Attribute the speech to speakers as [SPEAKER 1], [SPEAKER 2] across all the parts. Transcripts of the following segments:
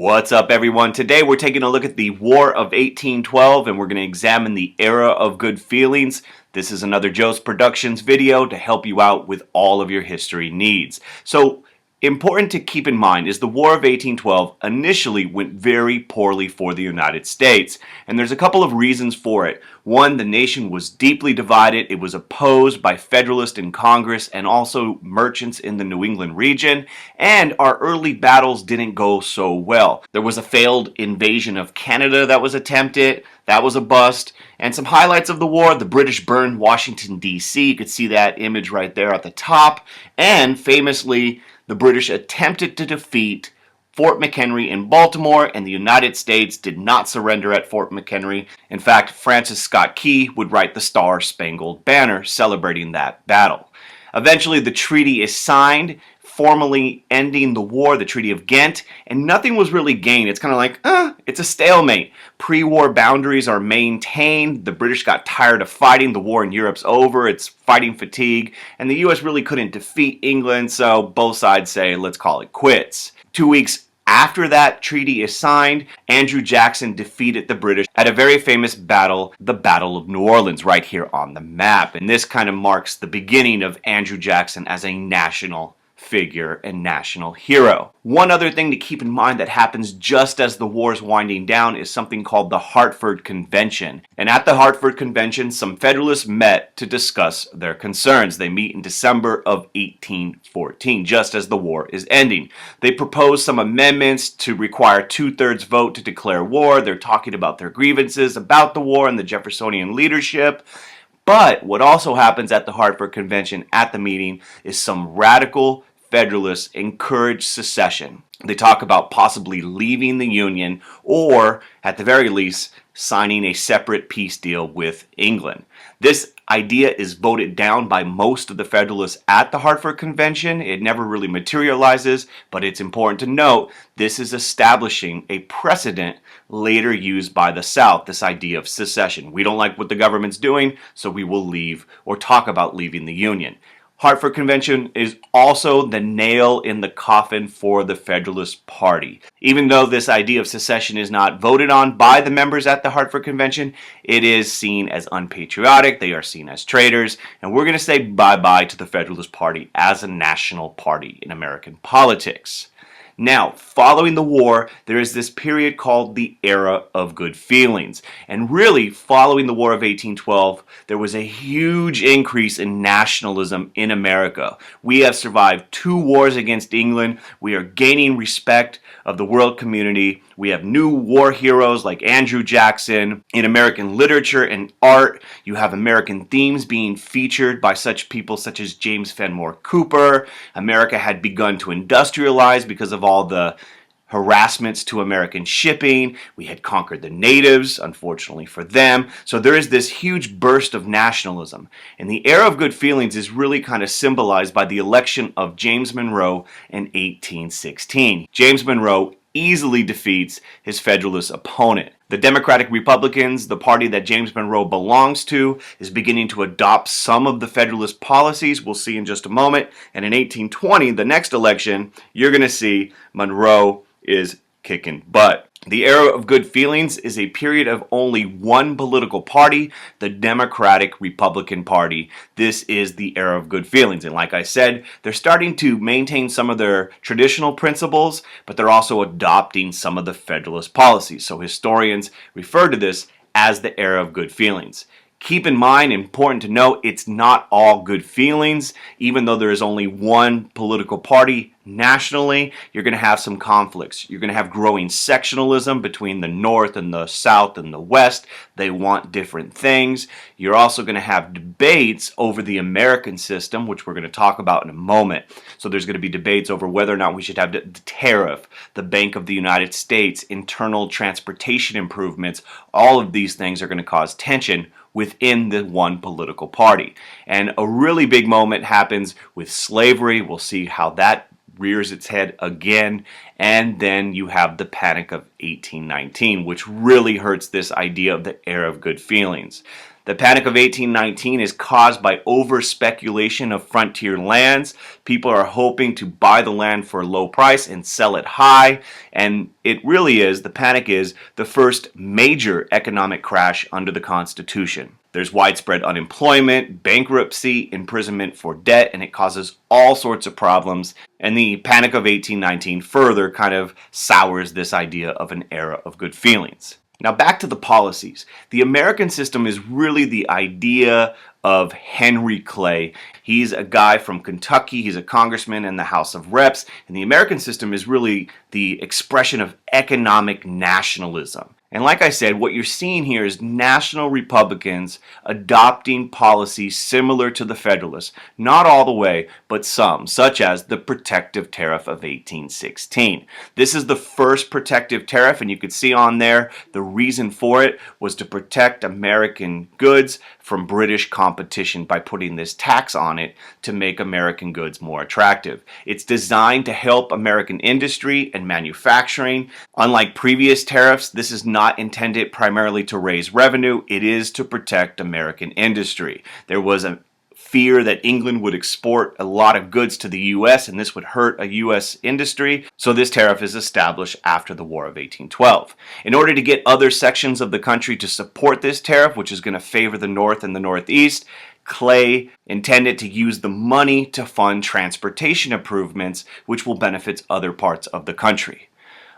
[SPEAKER 1] What's up, everyone? Today we're taking a look at the War of 1812 and we're going to examine the era of good feelings. This is another Jocz Productions video to help you out with all of your history needs. So, important to keep in mind is the War of 1812 initially went very poorly for the United States, and there's a couple of reasons for it. One, the nation was deeply divided. It was opposed by Federalists in Congress and also merchants in the New England region, and our early battles didn't go so well. There was a failed invasion of Canada that was attempted. That was a bust. And some highlights of the war: the British burned Washington, D.C. You could see that image right there at the top. And famously, the British attempted to defeat Fort McHenry in Baltimore, and the United States did not surrender at Fort McHenry. In fact, Francis Scott Key would write the Star-Spangled Banner celebrating that battle. Eventually, the treaty is signed, formally ending the war, the Treaty of Ghent, and nothing was really gained. It's kind of like, it's a stalemate. Pre-war boundaries are maintained. The British got tired of fighting. The war in Europe's over. It's fighting fatigue, and the U.S. really couldn't defeat England, so both sides say, let's call it quits. 2 weeks after that treaty is signed, Andrew Jackson defeated the British at a very famous battle, the Battle of New Orleans, right here on the map. And this kind of marks the beginning of Andrew Jackson as a national figure and national hero. One other thing to keep in mind that happens just as the war is winding down is something called the Hartford Convention. And at the Hartford Convention, some Federalists met to discuss their concerns. They meet in December of 1814, just as the war is ending. They propose some amendments to require 2/3 vote to declare war. They're talking about their grievances about the war and the Jeffersonian leadership. But what also happens at the Hartford Convention at the meeting is some radical Federalists encourage secession. They talk about possibly leaving the Union or, at the very least, signing a separate peace deal with England. This idea is voted down by most of the Federalists at the Hartford Convention. It never really materializes, but it's important to note this is establishing a precedent later used by the South, this idea of secession. We don't like what the government's doing, so we will leave or talk about leaving the Union. Hartford Convention is also the nail in the coffin for the Federalist Party. Even though this idea of secession is not voted on by the members at the Hartford Convention, it is seen as unpatriotic. They are seen as traitors, and we're going to say bye-bye to the Federalist Party as a national party in American politics. Now, following the war, there is this period called the Era of Good Feelings. And really, following the War of 1812, there was a huge increase in nationalism in America. We have survived 2 wars against England. We are gaining respect of the world community. We have new war heroes like Andrew Jackson. In American literature and art, you have American themes being featured by such people such as James Fenimore Cooper. America had begun to industrialize because of all the harassments to American shipping. We had conquered the natives, unfortunately for them. So there is this huge burst of nationalism. And the era of good feelings is really kind of symbolized by the election of James Monroe in 1816. James Monroe easily defeats his Federalist opponent. The Democratic Republicans, the party that James Monroe belongs to, is beginning to adopt some of the Federalist policies. We'll see in just a moment. And in 1820, the next election, you're going to see Monroe is kicking butt. The era of good feelings is a period of only one political party, the Democratic Republican Party. This is the era of good feelings. And like I said, they're starting to maintain some of their traditional principles, but they're also adopting some of the Federalist policies. So historians refer to this as the era of good feelings. Keep in mind, important to note, it's not all good feelings. Even though there is only one political party nationally, you're going to have some conflicts. You're going to have growing sectionalism between the North and the South and the West. They want different things. You're also going to have debates over the American system, which we're going to talk about in a moment. So there's going to be debates over whether or not we should have the tariff, the Bank of the United States, internal transportation improvements. All of these things are going to cause tension within the one political party. And a really big moment happens with slavery. We'll see how that rears its head again. And then you have the Panic of 1819, which really hurts this idea of the era of good feelings. The Panic of 1819 is caused by over-speculation of frontier lands. People are hoping to buy the land for a low price and sell it high, and it really is, the panic is, the first major economic crash under the Constitution. There's widespread unemployment, bankruptcy, imprisonment for debt, and it causes all sorts of problems. And the Panic of 1819 further kind of sours this idea of an era of good feelings. Now back to the policies. The American system is really the idea of Henry Clay. He's a guy from Kentucky. He's a congressman in the House of Reps. And the American system is really the expression of economic nationalism. And like I said, what you're seeing here is national Republicans adopting policies similar to the Federalists. Not all the way, but some, such as the Protective Tariff of 1816. This is the first protective tariff, and you could see on there the reason for it was to protect American goods from British competition by putting this tax on it to make American goods more attractive. It's designed to help American industry and manufacturing. Unlike previous tariffs, this is not intended primarily to raise revenue. It is to protect American industry. There was a fear that England would export a lot of goods to the U.S. and this would hurt a U.S. industry, so this tariff is established after the War of 1812. In order to get other sections of the country to support this tariff, which is going to favor the North and the Northeast, Clay intended to use the money to fund transportation improvements, which will benefit other parts of the country.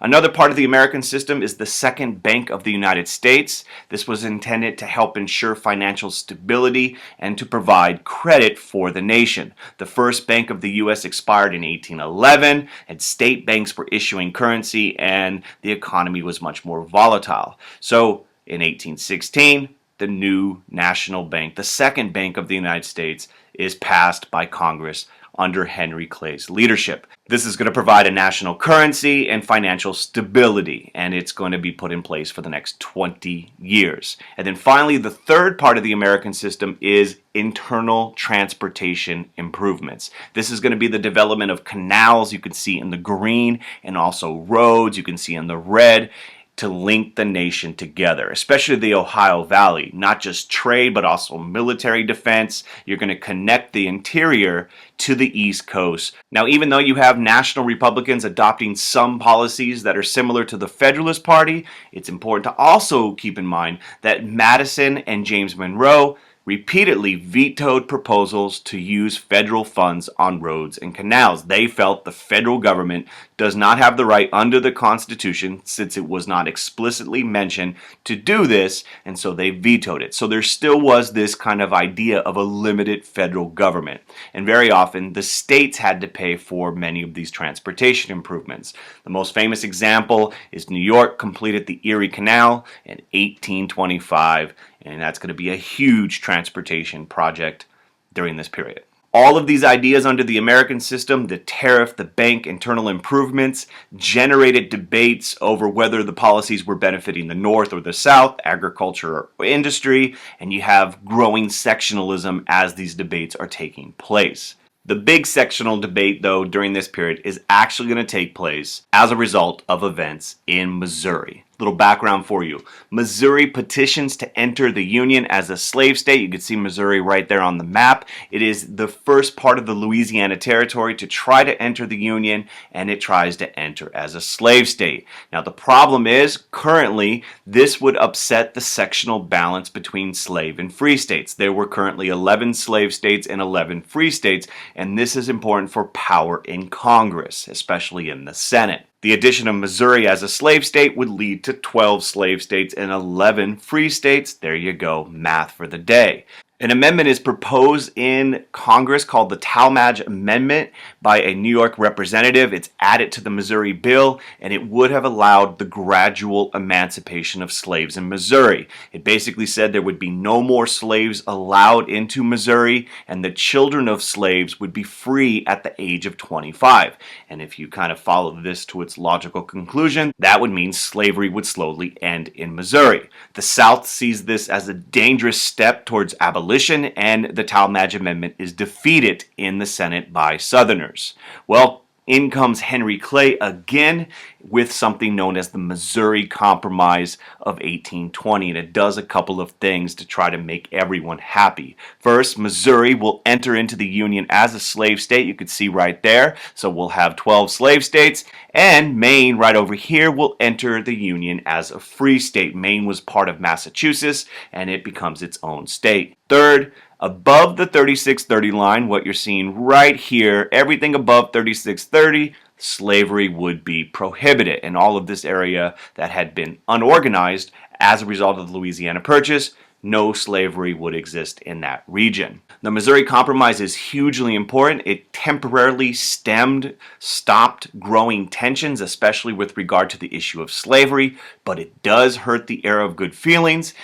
[SPEAKER 1] Another part of the American system is the Second Bank of the United States. This was intended to help ensure financial stability and to provide credit for the nation. The first Bank of the U.S. expired in 1811, and state banks were issuing currency, and the economy was much more volatile. So in 1816, the new national bank, the Second Bank of the United States, is passed by Congress under Henry Clay's leadership. This is going to provide a national currency and financial stability, and it's going to be put in place for the next 20 years. And then finally, the third part of the American system is internal transportation improvements. This is going to be the development of canals, you can see in the green, and also roads, you can see in the red, to link the nation together, especially the Ohio Valley. Not just trade, but also military defense. You're going to connect the interior to the East Coast. Now, even though you have national Republicans adopting some policies that are similar to the Federalist Party, it's important to also keep in mind that Madison and James Monroe repeatedly vetoed proposals to use federal funds on roads and canals. They felt the federal government does not have the right under the Constitution, since it was not explicitly mentioned, to do this, and so they vetoed it. So there still was this kind of idea of a limited federal government, and very often the states had to pay for many of these transportation improvements. The most famous example is New York completed the Erie Canal in 1825, and that's going to be a huge transportation project during this period. All of these ideas under the American system, the tariff, the bank, internal improvements, generated debates over whether the policies were benefiting the North or the South, agriculture or industry, and you have growing sectionalism as these debates are taking place. The big sectional debate, though, during this period is actually going to take place as a result of events in Missouri. Little background for you. Missouri petitions to enter the Union as a slave state. You can see Missouri right there on the map. It is the first part of the Louisiana Territory to try to enter the Union, and it tries to enter as a slave state. Now, the problem is, currently, this would upset the sectional balance between slave and free states. There were currently 11 slave states and 11 free states, and this is important for power in Congress, especially in the Senate. The addition of Missouri as a slave state would lead to 12 slave states and 11 free states. There you go, math for the day. An amendment is proposed in Congress called the Tallmadge Amendment by a New York representative. It's added to the Missouri bill, and it would have allowed the gradual emancipation of slaves in Missouri. It basically said there would be no more slaves allowed into Missouri, and the children of slaves would be free at the age of 25. And if you kind of follow this to its logical conclusion, that would mean slavery would slowly end in Missouri. The South sees this as a dangerous step towards abolition, and the Tallmadge Amendment is defeated in the Senate by Southerners. Well, In comes Henry Clay again with something known as the Missouri Compromise of 1820, and it does a couple of things to try to make everyone happy. First, Missouri will enter into the Union as a slave state. You can see right there. So we'll have 12 slave states, and Maine right over here will enter the Union as a free state. Maine was part of Massachusetts, and it becomes its own state. Third, above the 3630 line, what you're seeing right here, everything above 3630, slavery would be prohibited. And all of this area that had been unorganized as a result of the Louisiana Purchase, no slavery would exist in that region. The Missouri Compromise is hugely important. It temporarily stopped growing tensions, especially with regard to the issue of slavery, but it does hurt the era of good feelings,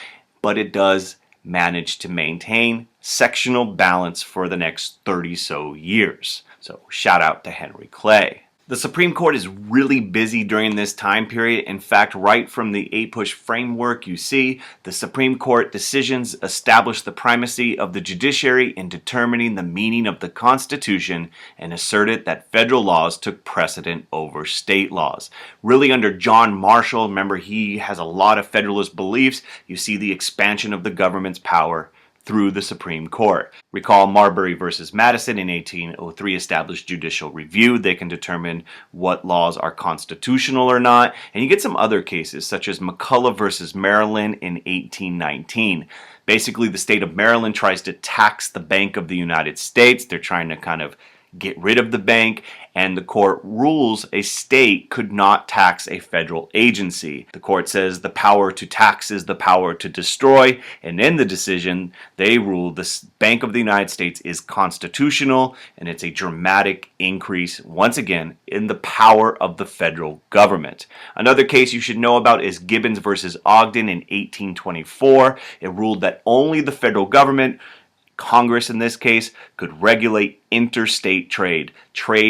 [SPEAKER 1] but it does manage to maintain sectional balance for the next 30 so years. So shout out to Henry Clay. The Supreme Court is really busy during this time period. In fact, right from the APUSH framework, you see the Supreme Court decisions establish the primacy of the judiciary in determining the meaning of the Constitution and asserted that federal laws took precedent over state laws. Really under John Marshall, remember he has a lot of Federalist beliefs, you see the expansion of the government's power through the Supreme Court. Recall Marbury versus Madison in 1803 established judicial review. They can determine what laws are constitutional or not. And you get some other cases such as McCulloch versus Maryland in 1819. Basically, the state of Maryland tries to tax the Bank of the United States. They're trying to kind of get rid of the bank, and the court rules a state could not tax a federal agency. The court says the power to tax is the power to destroy, and in the decision, they rule the Bank of the United States is constitutional, and it's a dramatic increase, once again, in the power of the federal government. Another case you should know about is Gibbons versus Ogden in 1824. It ruled that only the federal government, Congress in this case, could regulate interstate trade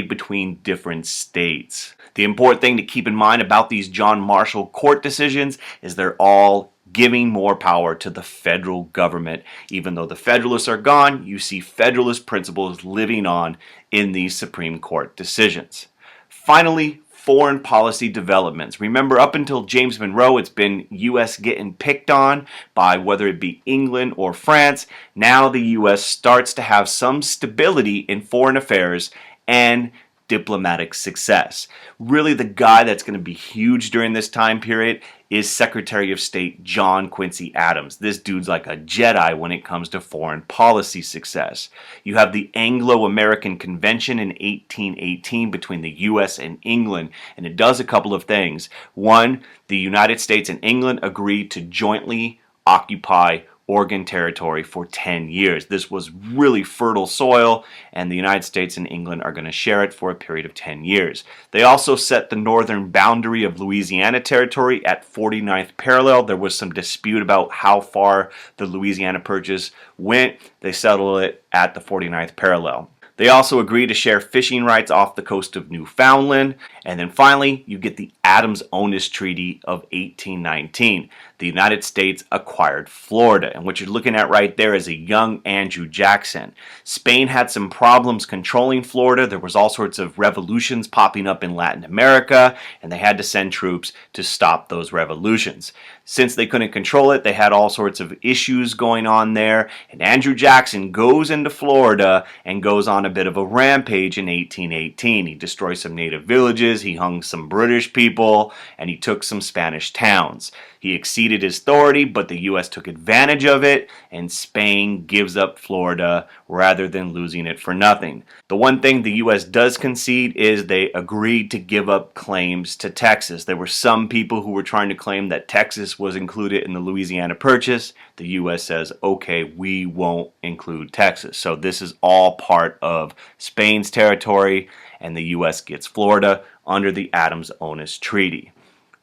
[SPEAKER 1] between different states. The important thing to keep in mind about these John Marshall court decisions is they're all giving more power to the federal government. Even though the Federalists are gone, you see Federalist principles living on in these Supreme Court decisions. Finally, foreign policy developments. Remember, up until James Monroe, it's been U.S. getting picked on by whether it be England or France. Now the U.S. starts to have some stability in foreign affairs and diplomatic success. Really, the guy that's going to be huge during this time period is Secretary of State John Quincy Adams. This dude's like a Jedi when it comes to foreign policy success. You have the Anglo-American Convention in 1818 between the U.S. and England, and it does a couple of things. One, the United States and England agreed to jointly occupy Oregon Territory for 10 years. This was really fertile soil, and the United States and England are going to share it for a period of 10 years. They also set the northern boundary of Louisiana Territory at 49th parallel. There was some dispute about how far the Louisiana Purchase went. They settled it at the 49th parallel. They also agree to share fishing rights off the coast of Newfoundland. And then finally, you get the Adams-Onis Treaty of 1819. The United States acquired Florida. And what you're looking at right there is a young Andrew Jackson. Spain had some problems controlling Florida. There was all sorts of revolutions popping up in Latin America, and they had to send troops to stop those revolutions. Since they couldn't control it, they had all sorts of issues going on there. And Andrew Jackson goes into Florida and goes on a bit of a rampage in 1818. He destroys some native villages, he hung some British people, and he took some Spanish towns. He exceeded his authority, but the U.S. took advantage of it, and Spain gives up Florida rather than losing it for nothing. The one thing the U.S. does concede is they agreed to give up claims to Texas. There were some people who were trying to claim that Texas was included in the Louisiana Purchase. The U.S. says, okay, we won't include Texas. So this is all part of Spain's territory, and the U.S. gets Florida under the Adams-Onis Treaty.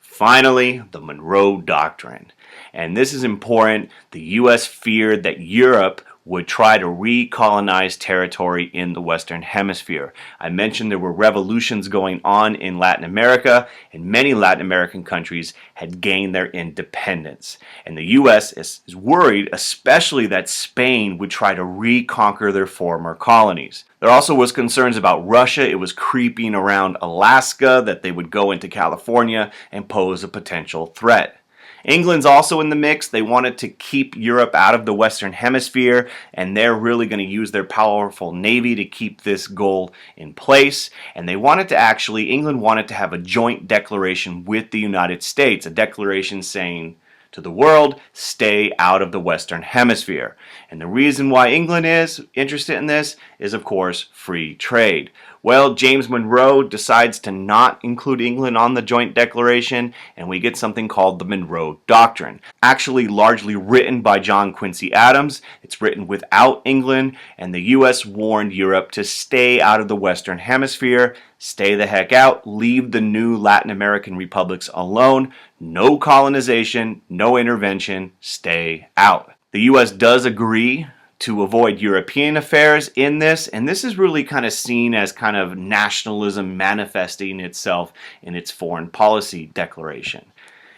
[SPEAKER 1] Finally, the Monroe Doctrine. And this is important. The U.S. feared that Europe would try to recolonize territory in the Western Hemisphere. I mentioned there were revolutions going on in Latin America, and many Latin American countries had gained their independence. And the U.S. is worried, especially that Spain would try to reconquer their former colonies. There also was concerns about Russia. It was creeping around Alaska, that they would go into California and pose a potential threat. England's also in the mix. They wanted to keep Europe out of the Western Hemisphere, and they're really going to use their powerful navy to keep this goal in place. And England wanted to have a joint declaration with the United States, a declaration saying to the world, stay out of the Western Hemisphere. And the reason why England is interested in this is, of course, free trade. Well, James Monroe decides to not include England on the joint declaration, and we get something called the Monroe Doctrine. Actually largely written by John Quincy Adams. It's written without England, and the U.S. warned Europe to stay out of the Western Hemisphere, stay the heck out, leave the new Latin American republics alone, no colonization, no intervention, stay out. The U.S. does agree to avoid European affairs in this, and this is really kind of seen as kind of nationalism manifesting itself in its foreign policy declaration.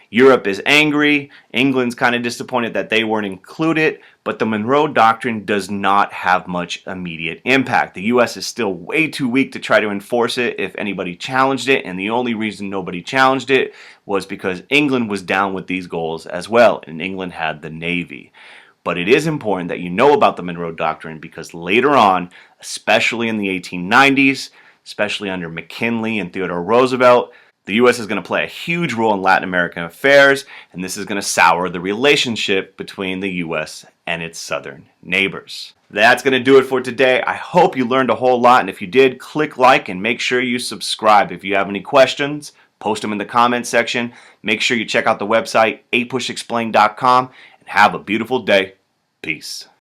[SPEAKER 1] Europe is angry, England's kind of disappointed that they weren't included, but the Monroe Doctrine does not have much immediate impact. The U.S. is still way too weak to try to enforce it if anybody challenged it, and the only reason nobody challenged it was because England was down with these goals as well, and England had the Navy. But it is important that you know about the Monroe Doctrine because later on, especially in the 1890s, especially under McKinley and Theodore Roosevelt, the U.S. is going to play a huge role in Latin American affairs, and this is going to sour the relationship between the U.S. and its southern neighbors. That's going to do it for today. I hope you learned a whole lot, and if you did, click like and make sure you subscribe. If you have any questions, post them in the comments section. Make sure you check out the website, apushexplained.com. Have a beautiful day. Peace.